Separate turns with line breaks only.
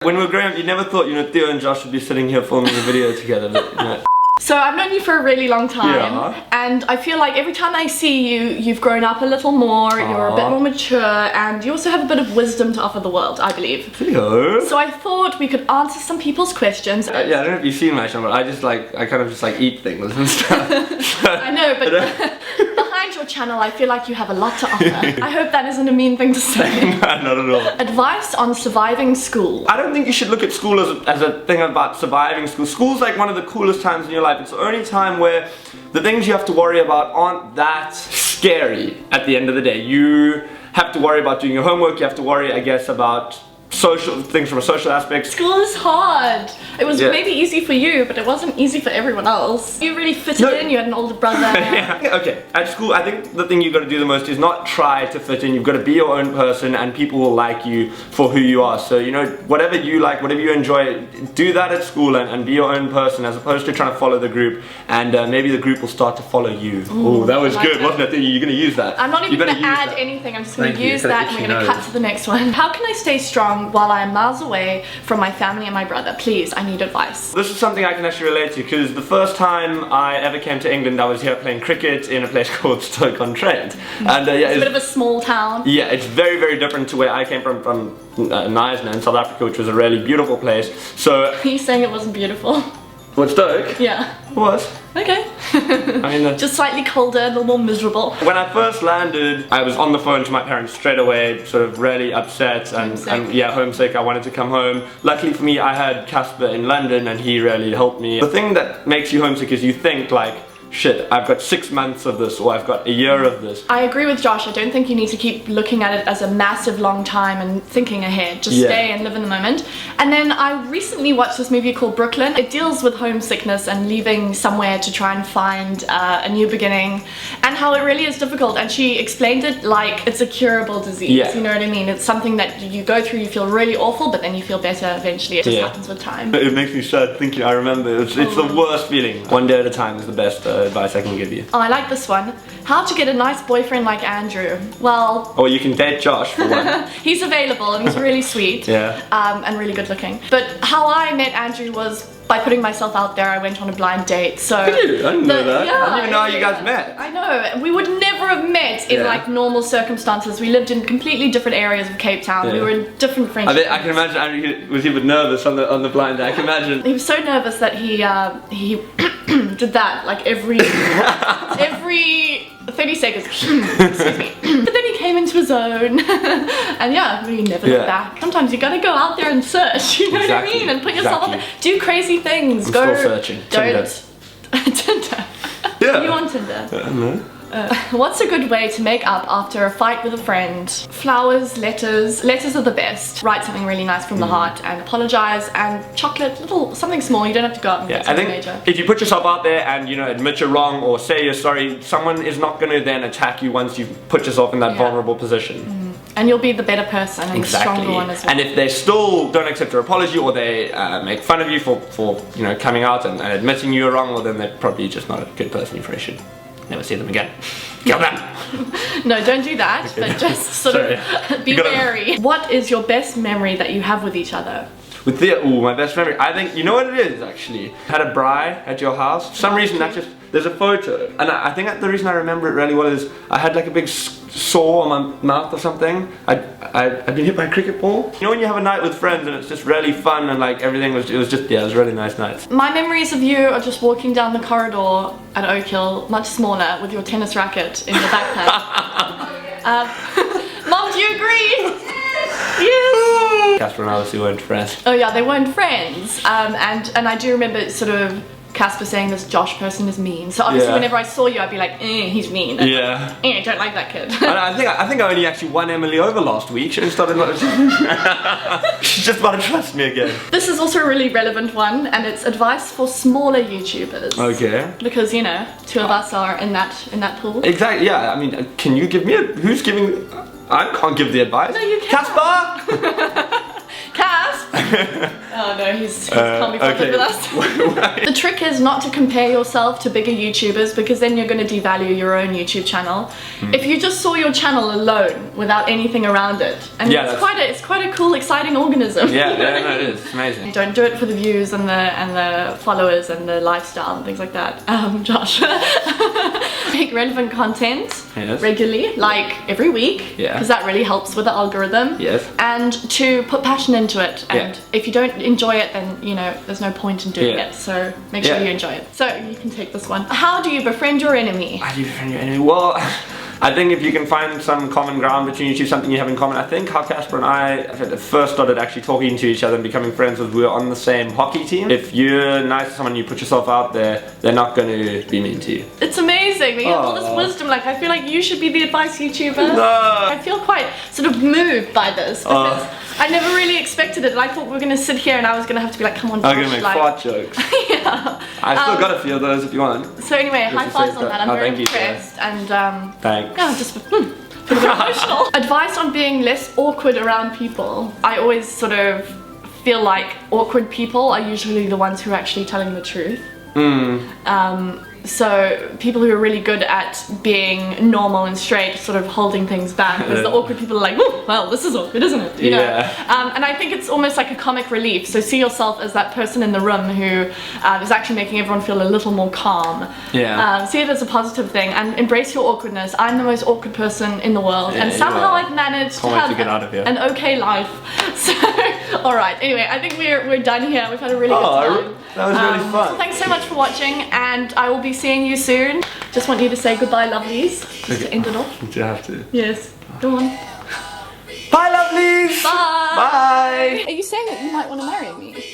when we were growing up, you never thought, Theo and Josh would be sitting here filming a video together, but,
So I've known you for a really long time,
yeah.
And I feel like every time I see you, you've grown up a little more, you're a bit more mature, and you also have a bit of wisdom to offer the world, I believe.
Theo.
So I thought we could answer some people's questions.
Yeah, I don't know if you've seen my channel, but I kind of just eat things and stuff.
I know, but behind your channel, I feel like you have a lot to offer. I hope that isn't a mean thing to say.
Not at all.
Advice on surviving school.
I don't think you should look at school as a thing about surviving school. School's like one of the coolest times in your life. It's the only time where the things you have to worry about aren't that scary at the end of the day. You have to worry about doing your homework, you have to worry, I guess, about social things from a social aspect.
School is hard. It was maybe easy for you, but it wasn't easy for everyone else. You really fitted in, you had an older brother.
Yeah. Okay, at school, I think the thing you've got to do the most is not try to fit in. You've got to be your own person, and people will like you for who you are. So, whatever you like, whatever you enjoy, do that at school and be your own person, as opposed to trying to follow the group, and maybe the group will start to follow you. Oh, that was good, wasn't it? You're going to use that.
I'm not even going to add anything, I'm just going to use that, and we're going to cut to the next one. How can I stay strong while I am miles away from my family and my brother? Please, I need advice.
This is something I can actually relate to, because the first time I ever came to England, I was here playing cricket in a place called Stoke-on-Trent. And
it's a bit of a small town.
Yeah, it's very, very different to where I came from Knysna in South Africa, which was a really beautiful place. So...
Are you saying it wasn't beautiful?
What, Stoke?
Yeah.
It was.
Okay.
I mean,
just slightly colder, a little more miserable.
When I first landed, I was on the phone to my parents straight away, sort of really upset and homesick. I wanted to come home. Luckily for me, I had Casper in London and he really helped me. The thing that makes you homesick is you think shit, I've got 6 months of this, or I've got a year of this.
I agree with Josh. I don't think you need to keep looking at it as a massive long time and thinking ahead. Just stay and live in the moment. And then I recently watched this movie called Brooklyn. It deals with homesickness and leaving somewhere to try and find a new beginning, and how it really is difficult. And she explained it like it's a curable disease.
Yeah.
You know what I mean? It's something that you go through, you feel really awful, but then you feel better eventually. It just happens with time.
It makes me sad thinking, I remember, it's the worst feeling. One day at a time is the best advice I can give you.
Oh, I like this one. How to get a nice boyfriend like Andrew. Well...
Or you can date Josh for one.
He's available and he's really sweet. And really good looking. But how I met Andrew was by putting myself out there. I went on a blind date, so...
Did you? I didn't know that.
Yeah,
I didn't even know how you guys met.
I know. We would never have met in normal circumstances. We lived in completely different areas of Cape Town. We were in different friendships.
I can imagine Andrew was even nervous on the blind date. I can imagine.
He was so nervous that he did that every 30 seconds. Excuse me. But then he came into his own, and we never looked back. Sometimes you gotta go out there and search, you know what I mean, and put yourself out there. Do crazy things.
I'm still searching.
Don't. Tinder.
Yeah.
You on Tinder?
No.
What's a good way to make up after a fight with a friend? Flowers, letters. Letters are the best. Write something really nice from the heart and apologize, and chocolate, something small. You don't have to go out and get something major.
If you put yourself out there and admit you're wrong or say you're sorry, someone is not going to then attack you once you've put yourself in that vulnerable position.
And you'll be the better person and the stronger one as well.
And if they still don't accept your apology, or they make fun of you for coming out and admitting you're wrong, well then they're probably just not a good person. You probably should never see them again. Kill them!
No, don't do that, but just sort of be wary. What is your best memory that you have with each other?
With my best memory, I think, you know what it is actually? Had a braai at your house. For some reason there's a photo, and I think the reason I remember it really well is I had a big sore on my mouth or something. I'd been hit by a cricket ball. You know when you have a night with friends and it's just really fun and it was really nice nights.
My memories of you are just walking down the corridor at Oak Hill, much smaller, with your tennis racket in your backpack. Mom, do you agree? Yes!
Casper and I obviously weren't friends.
Oh yeah, they weren't friends. And I do remember sort of Casper saying this Josh person is mean. So obviously whenever I saw you, I'd be like, he's mean. I don't like that kid.
I think I only actually won Emily over last week. She started she's just about to trust me again.
This is also a really relevant one, and it's advice for smaller YouTubers.
Okay.
Because two of us are in that pool.
Exactly. Yeah. I mean, can you give me who's giving? I can't give the advice.
No, you can.
Casper.
Cas. Oh no, he's can't be bothered with us. The trick is not to compare yourself to bigger YouTubers, because then you're going to devalue your own YouTube channel. If you just saw your channel alone without anything around it, and it's quite a cool, exciting organism.
Yeah, no, it is. It's amazing.
Don't do it for the views and the followers and the lifestyle and things like that. Josh, make relevant content regularly, like every week, because that really helps with the algorithm.
Yes.
And to put passion into it, and if you don't enjoy it, then you know there's no point in doing it. So make sure you enjoy it. So you can take this one. How do you befriend your enemy?
How do you befriend your enemy? Well, I think if you can find some common ground between you two, something you have in common. I think how Casper and I first started actually talking to each other and becoming friends was we were on the same hockey team. If you're nice to someone, you put yourself out there, they're not going to be mean to you.
It's amazing. You have all this wisdom. Like, I feel like you should be the advice YouTuber.
No.
I feel quite sort of moved by this because I never really expected it. I thought we were going to sit here and I was going to have to be like, come on, Josh.
I'm going to make fart jokes.
Yeah.
I've still got a few of those if you want.
So anyway, high fives on that. I'm very impressed. And
thanks.
Yeah, just a bit emotional. Advice on being less awkward around people. I always sort of feel like awkward people are usually the ones who are actually telling the truth. So people who are really good at being normal and straight, sort of holding things back, because the awkward people are like, oh, well, this is awkward, isn't it? You know? And I think it's almost like a comic relief. So see yourself as that person in the room who is actually making everyone feel a little more calm. See it as a positive thing and embrace your awkwardness. I'm the most awkward person in the world, and somehow I've managed to have an okay life. So, all right. Anyway, I think we're done here. We've had a really good time.
That was really fun.
So thanks so much for watching, and I will be seeing you soon. Just want you to say goodbye, lovelies, just to end it off.
Do you have to?
Yes. Go on.
Bye, lovelies.
Bye.
Bye.
Are you saying that you might want to marry me?